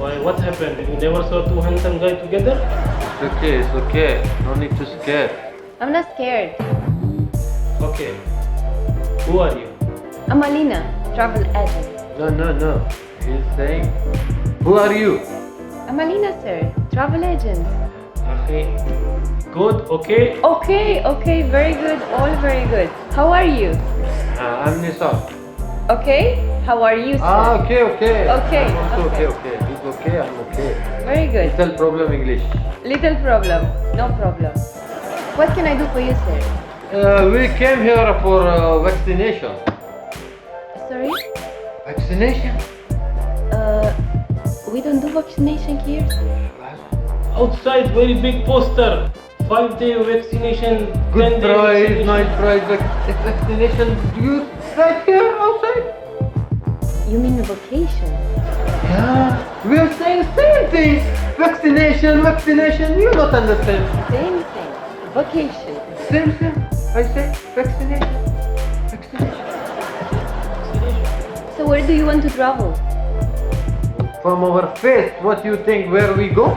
Why? What happened? You never saw two handsome guys together? It's okay, it's okay. No need to scare. I'm not scared. Okay. Who are you? I'm Alina, travel agent. No. He's saying, who are you? I'm Alina, sir, travel agent. Okay. Good. Okay. Okay, very good, all very good. How are you? I'm Nisar. Okay? How are you, sir? Okay. Okay, I'm also okay. okay. He's okay, I'm okay. Very good. Little problem English. Little problem, no problem. What can I do for you, sir? We came here for vaccination. Sorry? Vaccination? We don't do vaccination here, sir. Outside, very big poster. 5-day vaccination. Good 10-day price, vaccination. nice price. Vaccination. Do you right here outside? You mean vacation? Yeah. We are saying same thing. Vaccination. You not understand. Same thing. Vacation. Same. I say vaccination. So where do you want to travel? From our face, what do you think? Where we go?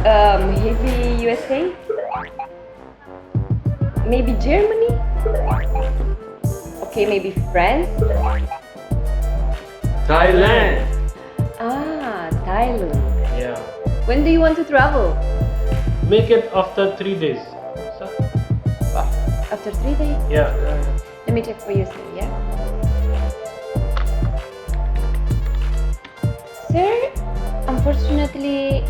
Maybe USA? Maybe Germany? Okay, maybe France? Thailand. Ah, Thailand. Yeah. When do you want to travel? Make it after 3 days. So, After 3 days? yeah. Let me check for you, sir, yeah? Sir, unfortunately,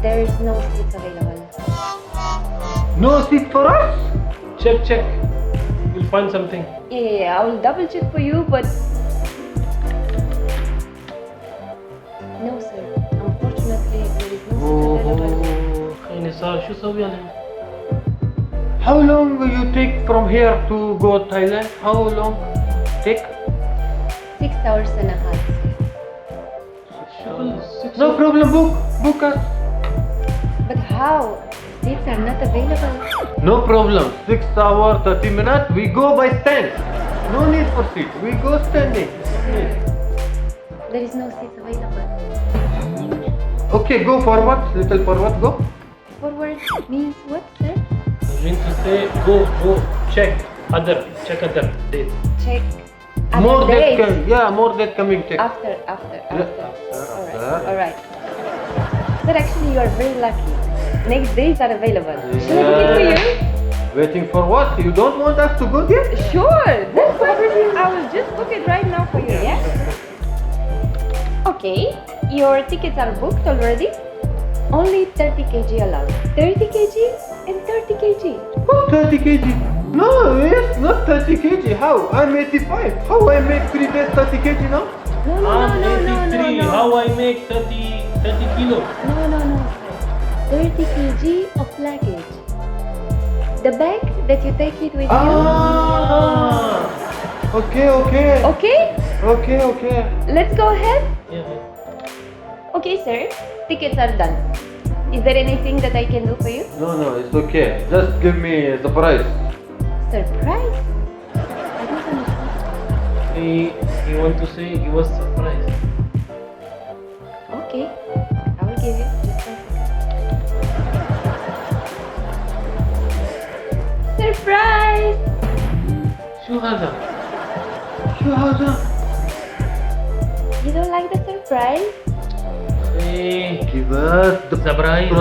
there is no seats available. No seat for us? Check. You'll find something. Yeah, I will double check for you, but... No, sir. Unfortunately, there is no seat available. خليني صار شو سوي أنا؟ How long will you take from here to go Thailand? How long take? 6 hours and a half. No problem, book us. But how? Seats are not available. No problem. 6 hours, 30 minutes. We go by stand. No need for seat. We go standing. There is no seats available. Okay, go forward. Little forward. Go. Forward means what, sir? You mean to say go check other date. Check. More Other that days. coming. Yeah, more that coming. Check. After. After. Alright. Sir, actually you are very lucky. Next days are available. Should I book it for you? Waiting for what? You don't want us to go there? Sure, that's perfect. I will just book it right now for you, yeah? Okay, your tickets are booked already. Only 30 kg allowed. 30 kg and 30 kg. What 30 kg? No, it's not 30 kg. How? I'm 85. How I make 3 days 30 kg now? I'm No. 83. How I make 30 kilo? No, sir. 30 kg of luggage. The bag that you take it with Okay. you. Okay? Let's go ahead. Yeah. Okay, sir. Tickets are done. Is there anything that I can do for you? No, it's okay. Just give me the price. Surprise? I don't understand. He want to say he was surprised. Okay, I will give you just 1 second. Surprise! شو هذا؟ You don't like the surprise? Hey, Give us the surprise.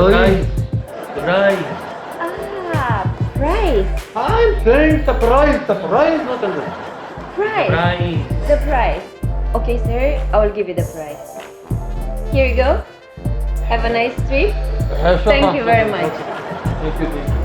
Ah, price. I'm saying surprise, not under. Price. Surprise. The price. Okay, sir, I will give you the price. Here you go. Have a nice trip. Thank you very much. Thank you.